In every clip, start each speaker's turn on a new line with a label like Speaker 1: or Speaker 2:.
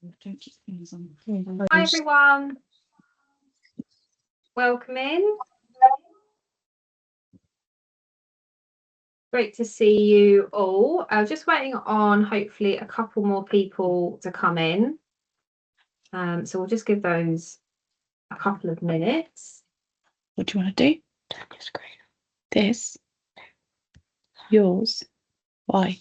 Speaker 1: Don't keep things on.
Speaker 2: Hi everyone, welcome in. Great to see you all. I was just waiting on hopefully a couple more people to come in. So we'll just give those a couple of minutes.
Speaker 1: What do you want to do? Turn your screen. This. Yours. Why?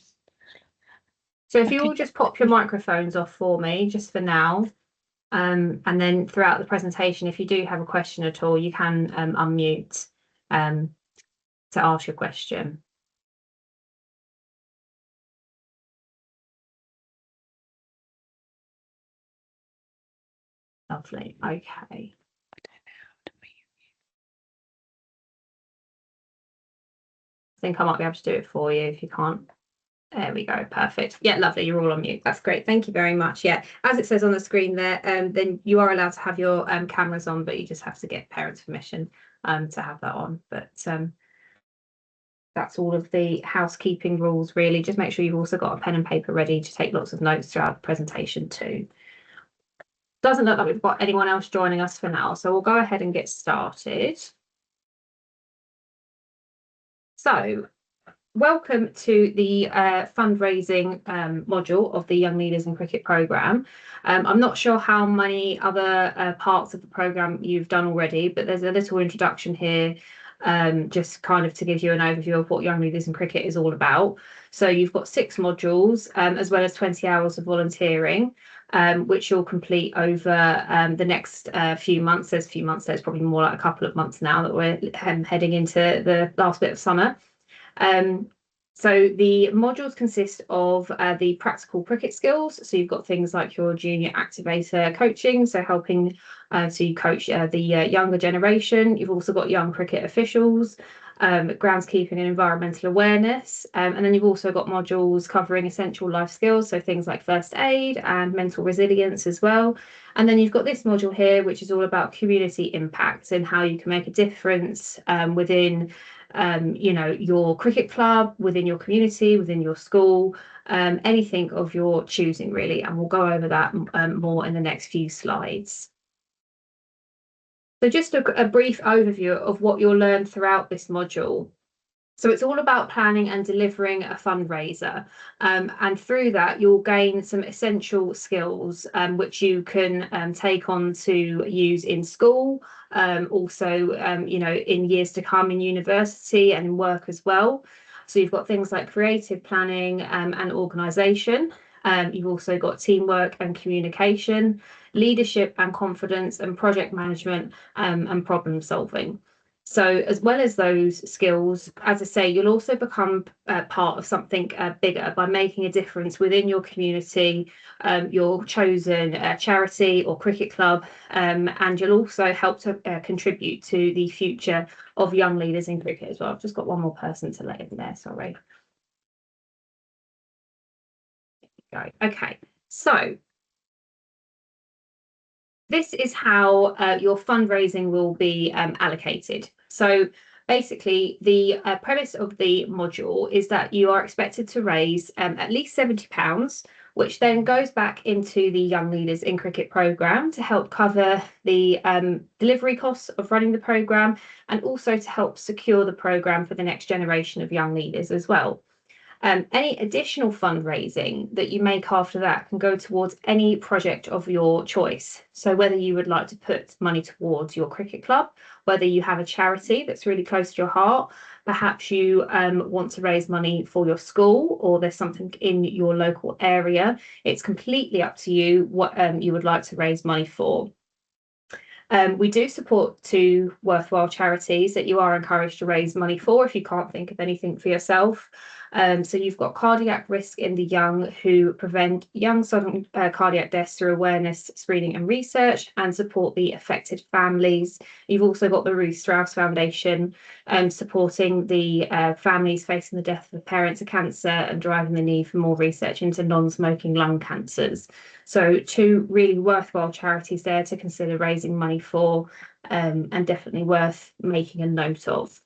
Speaker 2: So if you all just pop your microphones off for me, just for now. And then throughout the presentation, if you do have a question at all, you can unmute to ask your question. Lovely. Okay.
Speaker 1: I don't know how to mute you.
Speaker 2: I think I might be able to do it for you if you can't. There we go. Perfect. Yeah, lovely. You're all on mute. That's great. Thank you very much. Yeah, as it says on the screen there, then you are allowed to have your cameras on, but you just have to get parents' permission to have that on. But that's all of the housekeeping rules, really. Just make sure you've also got a pen and paper ready to take lots of notes throughout the presentation too. Doesn't look like we've got anyone else joining us for now, so we'll go ahead and get started. So, welcome to the fundraising module of the Young Leaders in Cricket programme. I'm not sure how many other parts of the programme you've done already, but there's a little introduction here just kind of to give you an overview of what Young Leaders in Cricket is all about. So you've got 6 modules as well as 20 hours of volunteering, which you'll complete over the next few months. There's probably more like a couple of months now that we're heading into the last bit of summer. So the modules consist of the practical cricket skills. So you've got things like your junior activator coaching, so helping to coach the younger generation. You've also got young cricket officials, groundskeeping and environmental awareness. And then you've also got modules covering essential life skills, so things like first aid and mental resilience as well. And then you've got this module here, which is all about community impact and how you can make a difference within your cricket club, within your community, within your school, anything of your choosing really. And we'll go over that more in the next few slides. So just a brief overview of what you'll learn throughout this module. So it's all about planning and delivering a fundraiser. And through that, you'll gain some essential skills, which you can take on to use in school, also, in years to come in university and in work as well. So you've got things like creative planning and organisation. You've also got teamwork and communication, leadership and confidence, and project management and problem solving. So as well as those skills, as I say, you'll also become part of something bigger by making a difference within your community, your chosen charity or cricket club, and you'll also help to contribute to the future of young leaders in cricket as well. I've just got one more person to let in there, sorry. There we go. Okay, so this is how your fundraising will be allocated. So basically, the premise of the module is that you are expected to raise at least £70, which then goes back into the Young Leaders in Cricket programme to help cover the delivery costs of running the programme and also to help secure the programme for the next generation of young leaders as well. Any additional fundraising that you make after that can go towards any project of your choice. So whether you would like to put money towards your cricket club, whether you have a charity that's really close to your heart, perhaps you want to raise money for your school, or there's something in your local area, it's completely up to you what you would like to raise money for. We do support 2 worthwhile charities that you are encouraged to raise money for if you can't think of anything for yourself. So you've got Cardiac Risk in the Young, who prevent young sudden cardiac deaths through awareness, screening and research, and support the affected families. You've also got the Ruth Strauss Foundation, supporting the families facing the death of parents of cancer and driving the need for more research into non-smoking lung cancers. So 2 really worthwhile charities there to consider raising money for, and definitely worth making a note of.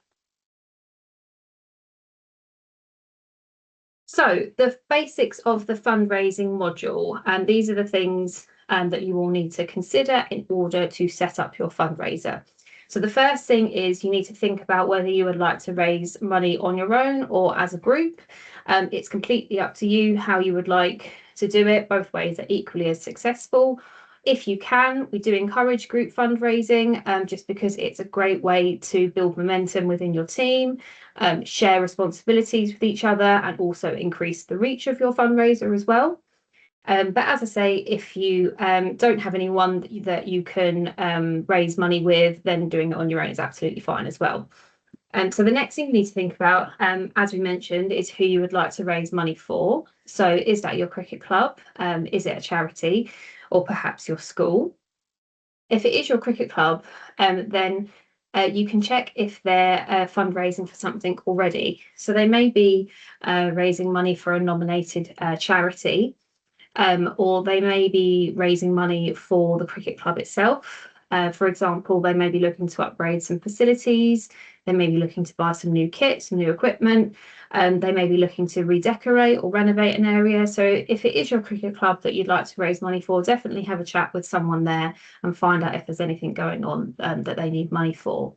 Speaker 2: So the basics of the fundraising module, and these are the things that you will need to consider in order to set up your fundraiser. So the first thing is you need to think about whether you would like to raise money on your own or as a group. It's completely up to you how you would like to do it. Both ways are equally as successful. If you can, we do encourage group fundraising just because it's a great way to build momentum within your team, share responsibilities with each other, and also increase the reach of your fundraiser as well. But as I say, if you don't have anyone that you can raise money with, then doing it on your own is absolutely fine as well. So the next thing you need to think about, as we mentioned, is who you would like to raise money for. So is that your cricket club? Is it a charity, or perhaps your school? If it is your cricket club, then you can check if they're fundraising for something already. So they may be raising money for a nominated charity, or they may be raising money for the cricket club itself. For example, they may be looking to upgrade some facilities, they may be looking to buy some new kit, some new equipment, they may be looking to redecorate or renovate an area. So if it is your cricket club that you'd like to raise money for, definitely have a chat with someone there and find out if there's anything going on that they need money for.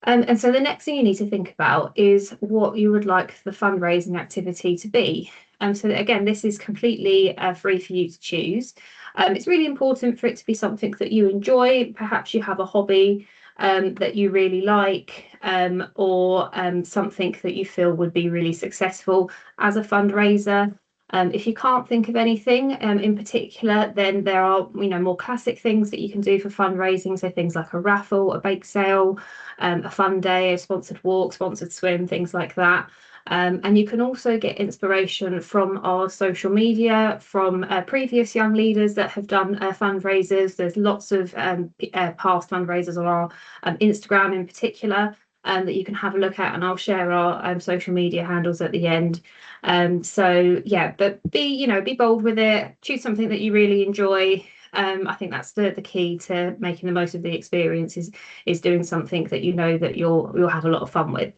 Speaker 2: And so the next thing you need to think about is what you would like the fundraising activity to be. So again, this is completely free for you to choose. It's really important for it to be something that you enjoy. Perhaps you have a hobby that you really like, or something that you feel would be really successful as a fundraiser. If you can't think of anything in particular, then there are more classic things that you can do for fundraising. So things like a raffle, a bake sale, a fun day, a sponsored walk, sponsored swim, things like that. And you can also get inspiration from our social media, from previous young leaders that have done fundraisers. There's lots of past fundraisers on our Instagram in particular that you can have a look at, and I'll share our social media handles at the end. So yeah, but be bold with it. Choose something that you really enjoy. I think that's the key to making the most of the experience is doing something that you know that you'll have a lot of fun with.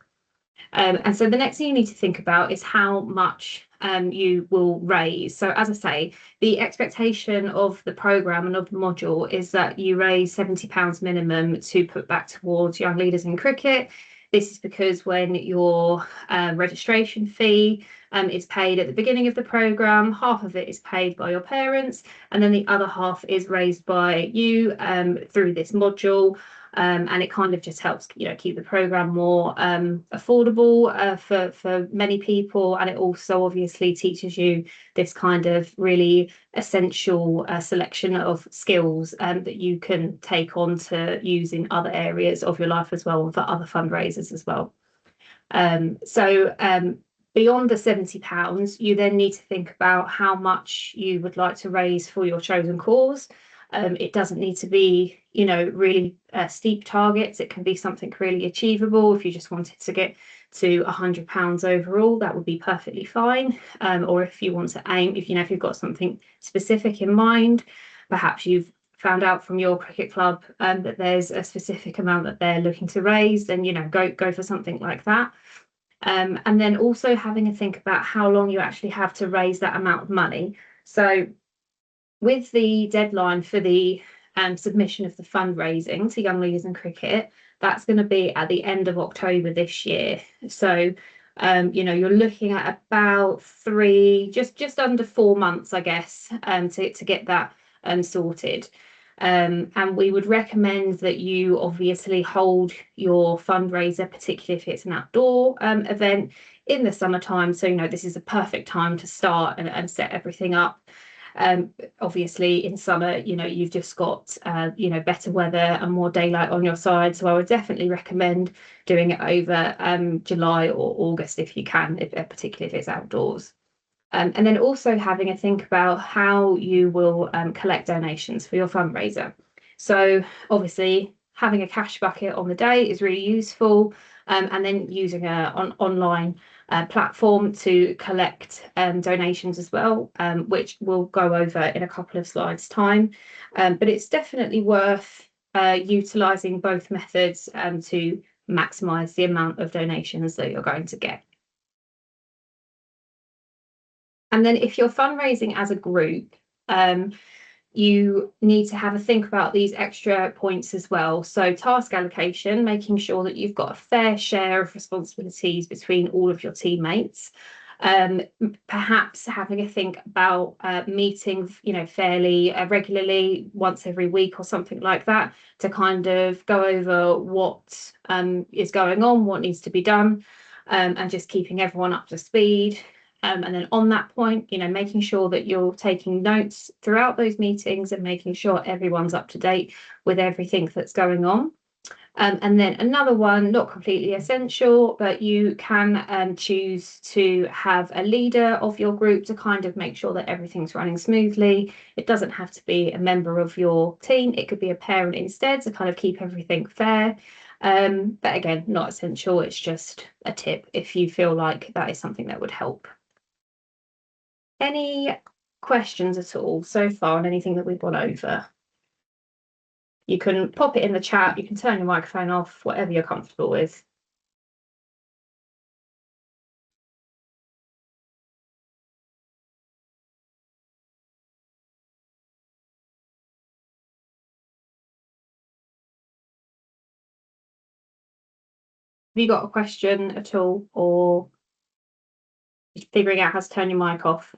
Speaker 2: And so the next thing you need to think about is how much you will raise. So as I say, the expectation of the programme and of the module is that you raise £70 minimum to put back towards young leaders in cricket. This is because when your registration fee is paid at the beginning of the programme, half of it is paid by your parents, and then the other half is raised by you through this module. And it kind of just helps keep the programme more affordable for many people, and it also obviously teaches you this kind of really essential selection of skills that you can take on to use in other areas of your life as well, and for other fundraisers as well. Beyond the £70, you then need to think about how much you would like to raise for your chosen cause. It doesn't need to be, really steep targets. It can be something really achievable. If you just wanted to get to £100 overall, that would be perfectly fine. Or if you want to aim, if you've got something specific in mind, perhaps you've found out from your cricket club that there's a specific amount that they're looking to raise, then go for something like that. And then also having a think about how long you actually have to raise that amount of money. So with the deadline for the submission of the fundraising to Young Leaders in Cricket, that's going to be at the end of October this year. So you're looking at about just under 4 months, I guess, to get that sorted. And we would recommend that you obviously hold your fundraiser, particularly if it's an outdoor event, in the summertime. So this is a perfect time to start and set everything up. Obviously in summer, you've just got better weather and more daylight on your side, so I would definitely recommend doing it over July or August if you can, particularly if it's outdoors. And then also having a think about how you will collect donations for your fundraiser. So obviously having a cash bucket on the day is really useful, and then using an online platform to collect donations as well, which we'll go over in a couple of slides' time. But it's definitely worth utilising both methods to maximise the amount of donations that you're going to get. And then if you're fundraising as a group, you need to have a think about these extra points as well. So task allocation, making sure that you've got a fair share of responsibilities between all of your teammates. Perhaps having a think about meeting, fairly regularly, once every week or something like that, to kind of go over what is going on, what needs to be done, and just keeping everyone up to speed. And then on that point, making sure that you're taking notes throughout those meetings and making sure everyone's up to date with everything that's going on. And then another one, not completely essential, but you can choose to have a leader of your group to kind of make sure that everything's running smoothly. It doesn't have to be a member of your team. It could be a parent instead to kind of keep everything fair. But again, not essential. It's just a tip if you feel like that is something that would help. Any questions at all so far on anything that we've gone over? You can pop it in the chat, you can turn your microphone off, whatever you're comfortable with. Have you got a question at all, or figuring out how to turn your mic off?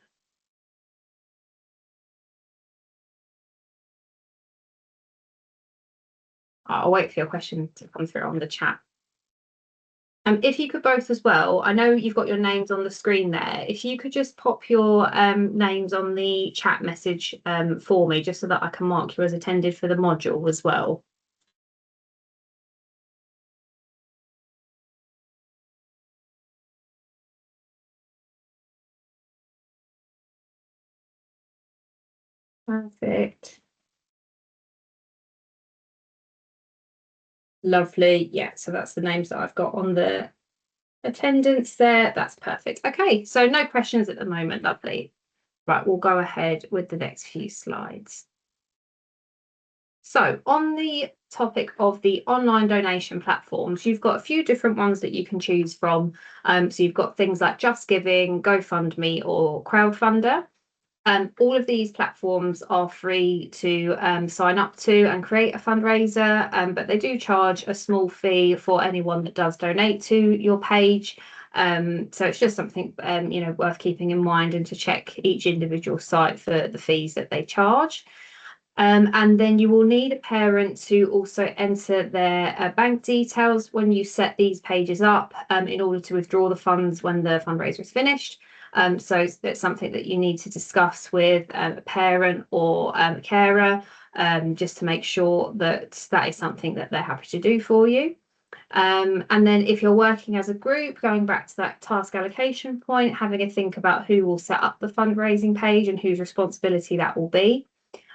Speaker 2: I'll wait for your question to come through on the chat. If you could both as well, I know you've got your names on the screen there. If you could just pop your names on the chat message for me, just so that I can mark you as attended for the module as well. Perfect. Lovely. Yeah, so that's the names that I've got on the attendance there. That's perfect. Okay, so no questions at the moment. Lovely. Right, we'll go ahead with the next few slides. So on the topic of the online donation platforms, you've got a few different ones that you can choose from. So you've got things like Just Giving, GoFundMe, or Crowdfunder. All of these platforms are free to sign up to and create a fundraiser, but they do charge a small fee for anyone that does donate to your page. So it's just something worth keeping in mind, and to check each individual site for the fees that they charge. And then you will need a parent to also enter their bank details when you set these pages up, in order to withdraw the funds when the fundraiser is finished. So it's something that you need to discuss with a parent or a carer, just to make sure that that is something that they're happy to do for you. And then if you're working as a group, going back to that task allocation point, having a think about who will set up the fundraising page and whose responsibility that will be.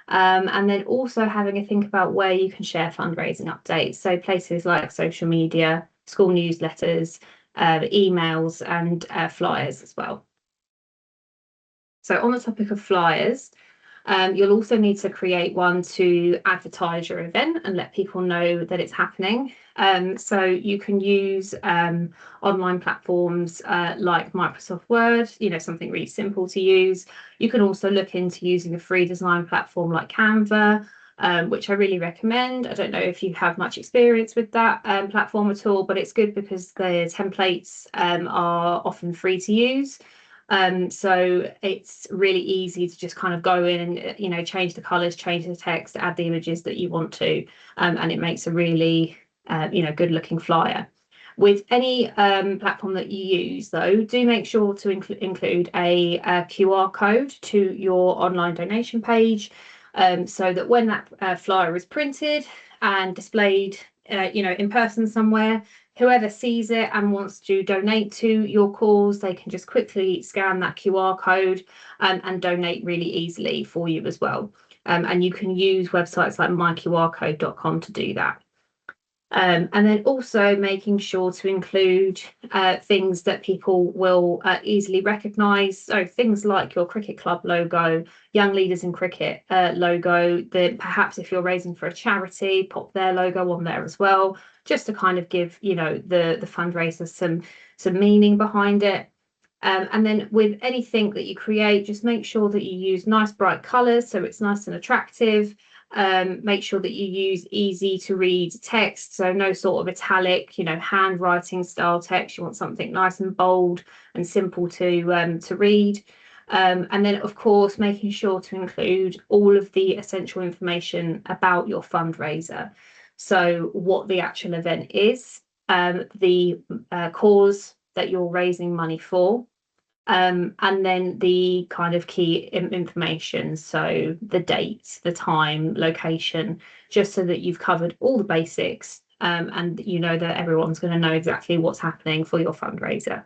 Speaker 2: And then also having a think about where you can share fundraising updates. So places like social media, school newsletters, emails, and flyers as well. So on the topic of flyers, you'll also need to create one to advertise your event and let people know that it's happening. So you can use online platforms like Microsoft Word, something really simple to use. You can also look into using a free design platform like Canva, which I really recommend. I don't know if you have much experience with that platform at all, but it's good because the templates are often free to use. So it's really easy to just kind of go in and change the colors, change the text, add the images that you want to, and it makes a really good looking flyer. With any platform that you use, though, do make sure to include a QR code to your online donation page, so that when that flyer is printed and displayed in person somewhere, whoever sees it and wants to donate to your cause, they can just quickly scan that QR code and donate really easily for you as well. And you can use websites like myqrcode.com to do that. And then also making sure to include things that people will easily recognise. So things like your cricket club logo, Young Leaders in Cricket logo, perhaps if you're raising for a charity, pop their logo on there as well, just to kind of give the fundraiser some meaning behind it. And then with anything that you create, just make sure that you use nice bright colours so it's nice and attractive. Make sure that you use easy to read text, so no sort of italic, handwriting style text. You want something nice and bold and simple to read. And then, of course, making sure to include all of the essential information about your fundraiser. So what the actual event is, the cause that you're raising money for, and then the kind of key information, so the date, the time, location, just so that you've covered all the basics, and you know that everyone's going to know exactly what's happening for your fundraiser.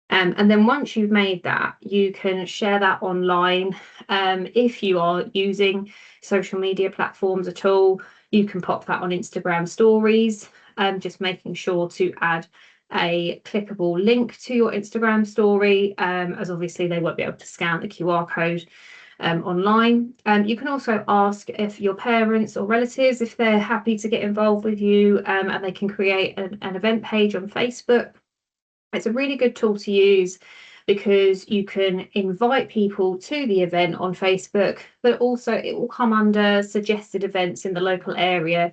Speaker 2: And then once you've made that, you can share that online. If you are using social media platforms at all, you can pop that on Instagram stories, just making sure to add a clickable link to your Instagram story, as obviously they won't be able to scan the QR code online. You can also ask if your parents or relatives, if they're happy to get involved with you, and they can create an event page on Facebook. It's a really good tool to use because you can invite people to the event on Facebook, but also it will come under suggested events in the local area,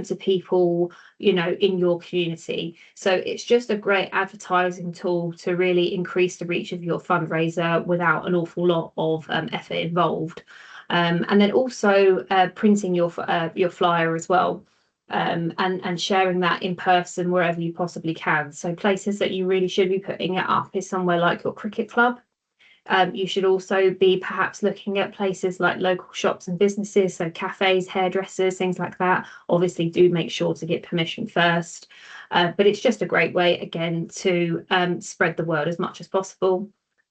Speaker 2: to people, in your community. So it's just a great advertising tool to really increase the reach of your fundraiser without an awful lot of effort involved. And then also printing your flyer as well. And sharing that in person wherever you possibly can. So places that you really should be putting it up is somewhere like your cricket club. You should also be perhaps looking at places like local shops and businesses, so cafes, hairdressers, things like that. Obviously, do make sure to get permission first. But it's just a great way, again, to spread the word as much as possible.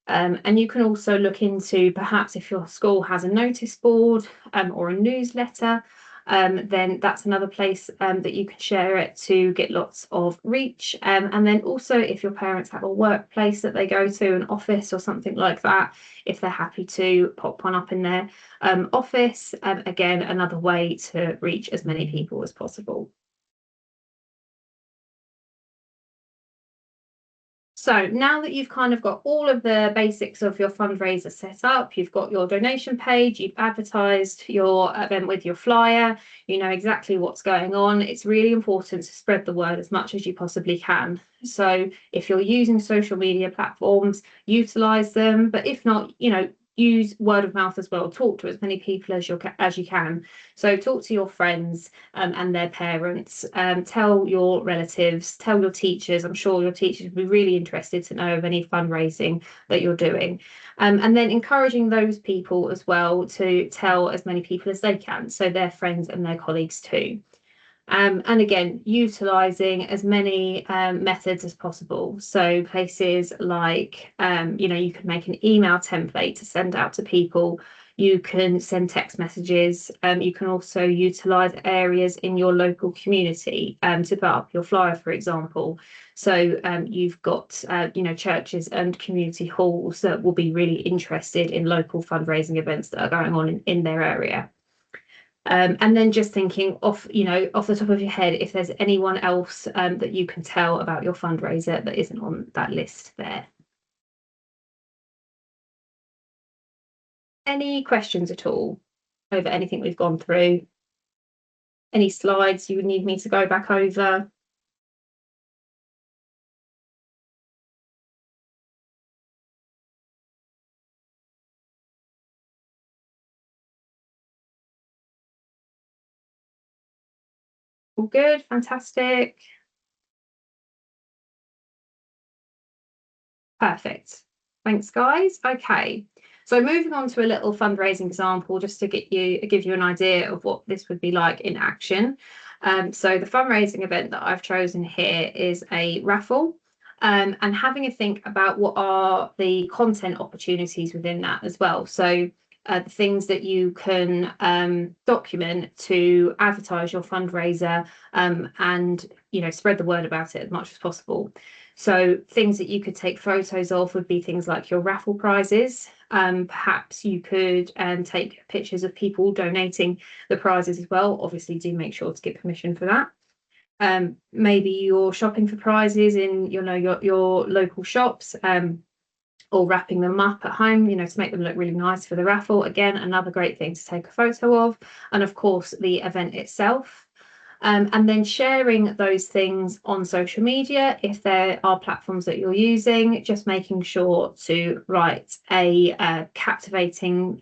Speaker 2: And you can also look into perhaps if your school has a notice board or a newsletter, then that's another place that you can share it to get lots of reach. And then also if your parents have a workplace that they go to, an office or something like that, if they're happy to pop one up in their office, again, another way to reach as many people as possible. So now that you've kind of got all of the basics of your fundraiser set up, you've got your donation page, you've advertised your event with your flyer, you know exactly what's going on. It's really important to spread the word as much as you possibly can. So if you're using social media platforms, utilize them, but if not, use word of mouth as well. Talk to as many people as you can. So talk to your friends and their parents. Tell your relatives. Tell your teachers. I'm sure your teachers will be really interested to know of any fundraising that you're doing. And then encouraging those people as well to tell as many people as they can. So their friends and their colleagues too. And again, utilising as many methods as possible. So places like, you can make an email template to send out to people. You can send text messages. You can also utilise areas in your local community to put up your flyer, for example. So you've got, churches and community halls that will be really interested in local fundraising events that are going on in their area. And then just thinking off the top of your head, if there's anyone else that you can tell about your fundraiser that isn't on that list there. Any questions at all over anything we've gone through? Any slides you would need me to go back over? All good, fantastic. Perfect. Thanks, guys. Okay, so moving on to a little fundraising example, just to give you an idea of what this would be like in action. So the fundraising event that I've chosen here is a raffle, and having a think about what are the content opportunities within that as well. So the things that you can document to advertise your fundraiser, and spread the word about it as much as possible. So things that you could take photos of would be things like your raffle prizes. Perhaps you could take pictures of people donating the prizes as well. Obviously, do make sure to get permission for that. Maybe you're shopping for prizes in your local shops. or wrapping them up at home, to make them look really nice for the raffle. Again, another great thing to take a photo of. And of course, the event itself. And then sharing those things on social media, if there are platforms that you're using, just making sure to write a captivating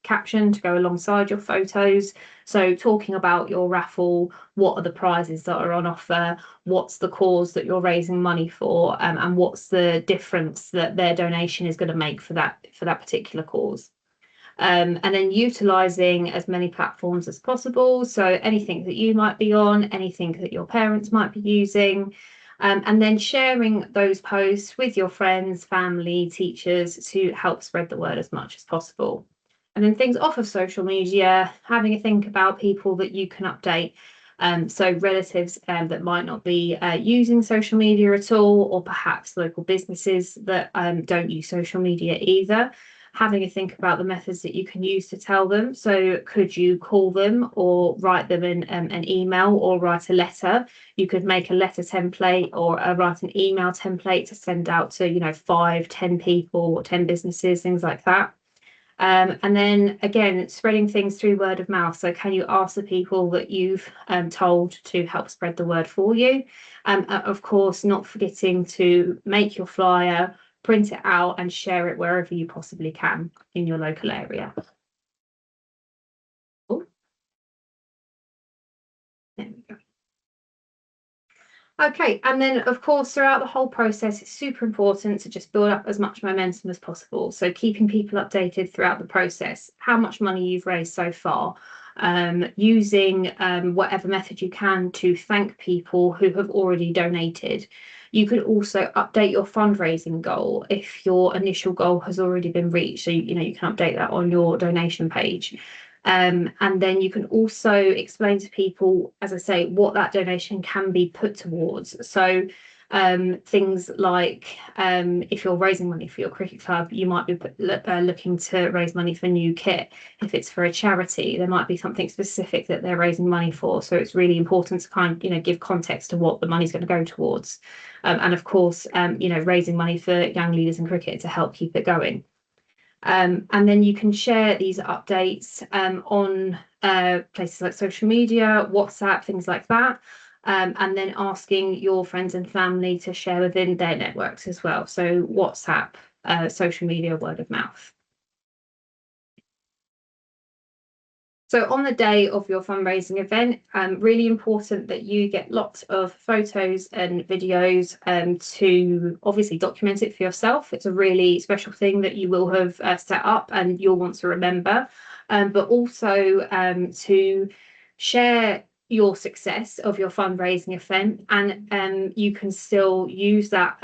Speaker 2: caption to go alongside your photos. So talking about your raffle, what are the prizes that are on offer, what's the cause that you're raising money for, and what's the difference that their donation is going to make for that particular cause. And then utilizing as many platforms as possible. So anything that you might be on, anything that your parents might be using, and then sharing those posts with your friends, family, teachers to help spread the word as much as possible. And then things off of social media, having a think about people that you can update. So relatives that might not be using social media at all, or perhaps local businesses that don't use social media either, having a think about the methods that you can use to tell them. So could you call them or write them in an email or write a letter? You could make a letter template or write an email template to send out to 5, 10 people or 10 businesses, things like that. And then again, spreading things through word of mouth. So can you ask the people that you've told to help spread the word for you? Of course, not forgetting to make your flyer, print it out and share it wherever you possibly can in your local area. Oh, there we go. Okay, and then of course, throughout the whole process, it's super important to just build up as much momentum as possible. So keeping people updated throughout the process, how much money you've raised so far, using whatever method you can to thank people who have already donated. You could also update your fundraising goal if your initial goal has already been reached. So you can update that on your donation page. And then you can also explain to people, as I say, what that donation can be put towards. So things like if you're raising money for your cricket club, you might be looking to raise money for new kit. If it's for a charity, there might be something specific that they're raising money for. So it's really important to kind of give context to what the money's going to go towards. And of course, raising money for young leaders in cricket to help keep it going. And then you can share these updates on places like social media, WhatsApp, things like that. And then asking your friends and family to share within their networks as well. So WhatsApp, social media, word of mouth. So on the day of your fundraising event, really important that you get lots of photos and videos to obviously document it for yourself. It's a really special thing that you will have set up and you'll want to remember, but also to share your success of your fundraising event, and you can still use that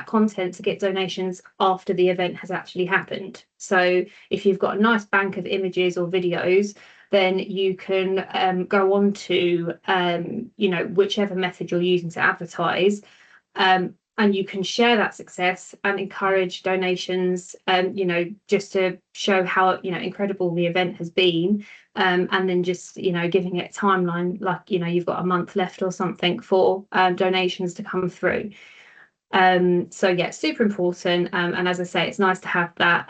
Speaker 2: content to get donations after the event has actually happened. So if you've got a nice bank of images or videos, then you can go on to whichever method you're using to advertise, and you can share that success and encourage donations, just to show how incredible the event has been, and then just giving it a timeline, like you've got a month left or something for donations to come through. So yeah, super important, and as I say, it's nice to have that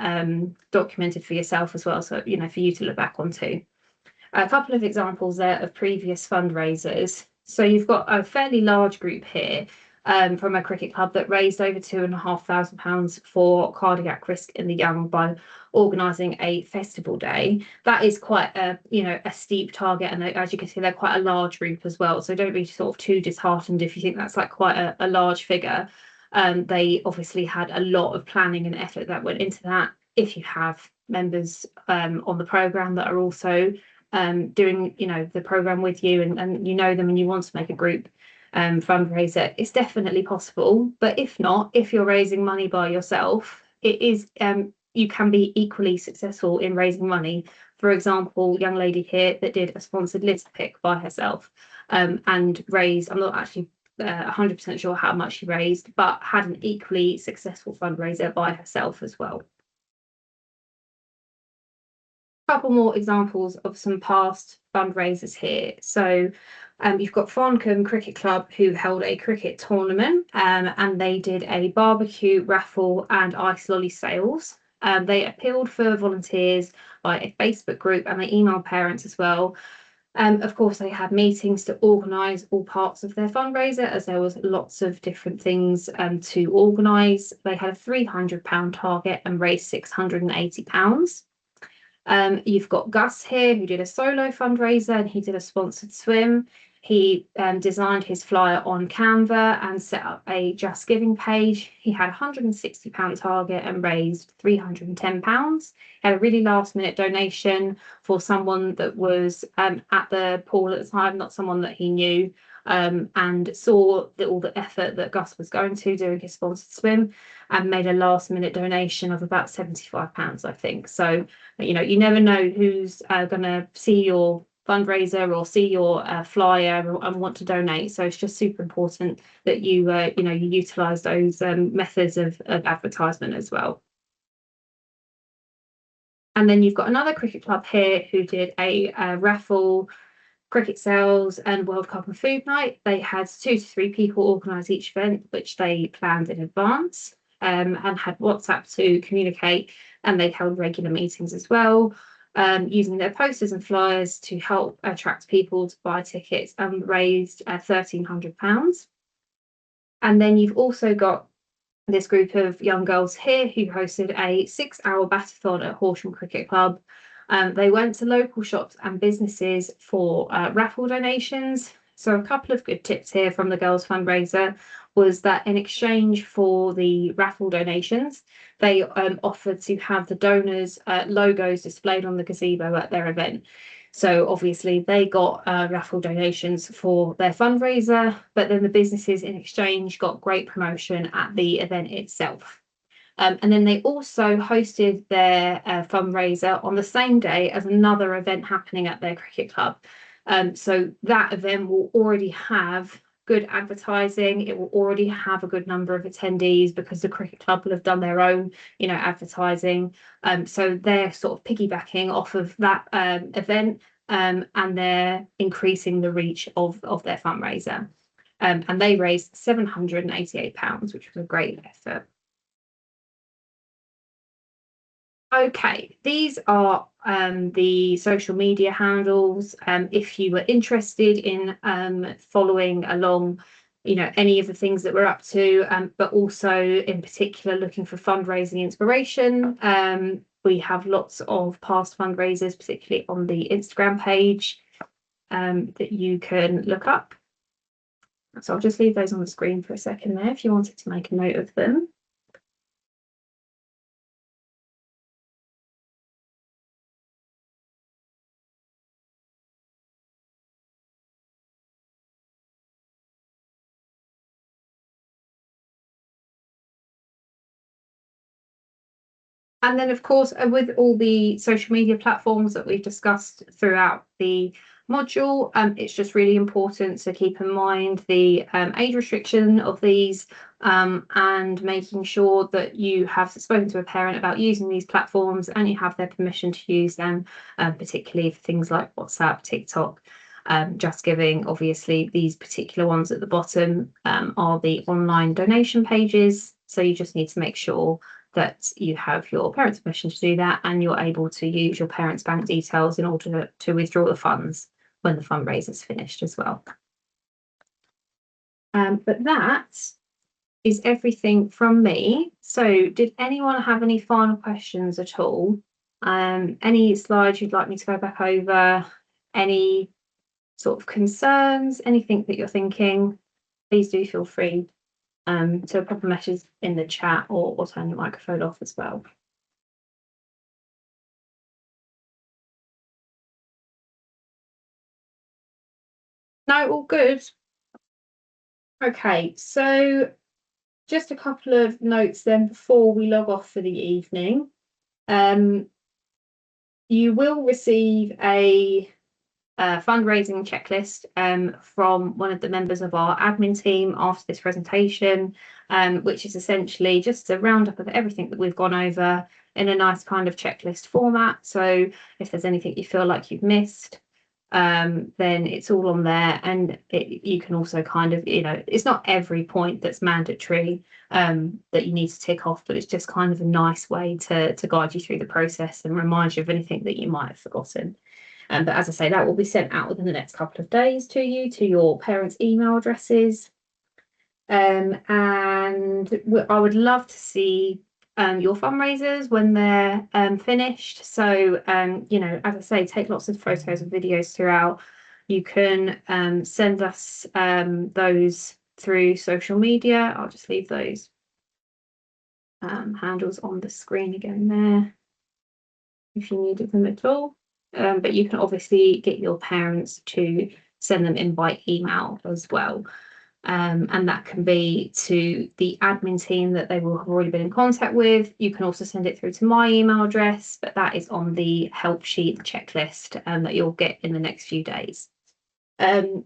Speaker 2: documented for yourself as well, so for you to look back onto. A couple of examples there of previous fundraisers. So you've got a fairly large group here from a cricket club that raised over £2,500 for cardiac risk in the young by organising a festival day. That is quite a steep target, and as you can see, they're quite a large group as well. So don't be sort of too disheartened if you think that's like quite a large figure. They obviously had a lot of planning and effort that went into that. If you have members on the programme that are also doing the program with you, and them and you want to make a group fundraiser, it's definitely possible. But if not, if you're raising money by yourself, it is you can be equally successful in raising money. For example, young lady here that did a sponsored litter pick by herself, and raised, I'm not actually 100% sure how much she raised, but had an equally successful fundraiser by herself as well. Couple more examples of some past fundraisers here. So you've got Farncombe Cricket Club, who held a cricket tournament, and they did a barbecue, raffle and ice lolly sales. They appealed for volunteers by a Facebook group, and they emailed parents as well. Of course, they had meetings to organise all parts of their fundraiser, as there was lots of different things to organise. They had a £300 target and raised £680. You've got Gus here, who did a solo fundraiser, and he did a sponsored swim. He designed his flyer on Canva and set up a Just Giving page. He had a £160 target and raised £310. He had a really last minute donation for someone that was at the pool at the time, not someone that he knew, and saw all the effort that Gus was going to doing his sponsored swim, and made a last minute donation of about £75, I think. So, you never know who's going to see your fundraiser or see your flyer and want to donate. So it's just super important that you utilize those methods of advertisement as well. And then you've got another cricket club here who did a raffle, cricket sales and World Cup and food night. They had 2 to 3 people organise each event, which they planned in advance, and had WhatsApp to communicate, and they held regular meetings as well, using their posters and flyers to help attract people to buy tickets, and raised £1,300. And then you've also got this group of young girls here who hosted a 6-hour batathon at Horsham Cricket Club. They went to local shops and businesses for raffle donations. So a couple of good tips here from the girls fundraiser was that in exchange for the raffle donations, they offered to have the donors' logos displayed on the gazebo at their event. So obviously they got raffle donations for their fundraiser, but then the businesses in exchange got great promotion at the event itself. And then they also hosted their fundraiser on the same day as another event happening at their cricket club. So that event will already have good advertising. It will already have a good number of attendees because the cricket club will have done their own, advertising. So they're sort of piggybacking off of that event, and they're increasing the reach of their fundraiser. And they raised £788, which was a great effort. Okay, these are the social media handles. If you were interested in following along, any of the things that we're up to, but also in particular looking for fundraising inspiration, we have lots of past fundraisers, particularly on the Instagram page, that you can look up. So I'll just leave those on the screen for a second there if you wanted to make a note of them. And then, of course, with all the social media platforms that we've discussed throughout the module, it's just really important to keep in mind the age restriction of these, and making sure that you have spoken to a parent about using these platforms and you have their permission to use them, particularly for things like WhatsApp, TikTok, Just Giving. Obviously, these particular ones at the bottom are the online donation pages. So you just need to make sure that you have your parents' permission to do that, and you're able to use your parents' bank details in order to withdraw the funds when the fundraiser is finished as well. But that is everything from me. So did anyone have any final questions at all? Any slides you'd like me to go back over? Any sort of concerns? Anything that you're thinking? Please do feel free to pop a message in the chat, or turn your microphone off as well. No, all good. Okay, so just a couple of notes then before we log off for the evening. You will receive a fundraising checklist from one of the members of our admin team after this presentation, which is essentially just a roundup of everything that we've gone over in a nice kind of checklist format. So if there's anything you feel like you've missed, then it's all on there, and you can also kind of, it's not every point that's mandatory that you need to tick off, but it's just kind of a nice way to guide you through the process and remind you of anything that you might have forgotten. But as I say, that will be sent out within the next couple of days to you, to your parents' email addresses. And I would love to see your fundraisers when they're finished. So, as I say, take lots of photos and videos throughout. You can send us those through social media. I'll just leave those handles on the screen again there if you needed them at all. But you can obviously get your parents to send them in by email as well. And that can be to the admin team that they will have already been in contact with. You can also send it through to my email address, but that is on the help sheet checklist that you'll get in the next few days. And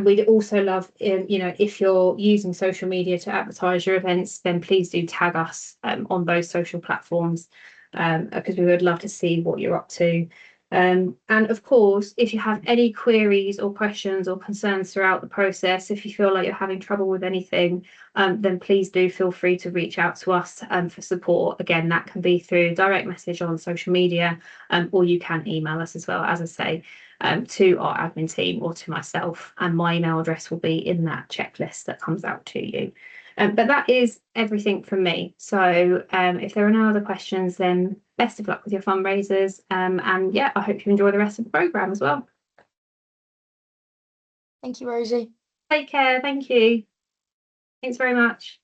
Speaker 2: we'd also love, if you're using social media to advertise your events, then please do tag us on those social platforms, because we would love to see what you're up to. And of course, if you have any queries or questions or concerns throughout the process, if you feel like you're having trouble with anything, then please do feel free to reach out to us for support. Again, that can be through direct message on social media, or you can email us as well, as I say, to our admin team or to myself, and my email address will be in that checklist that comes out to you. But that is everything from me. So if there are no other questions, then best of luck with your fundraisers. And yeah, I hope you enjoy the rest of the programme as well.
Speaker 3: Thank you, Rosie.
Speaker 2: Take care. Thank you. Thanks very much.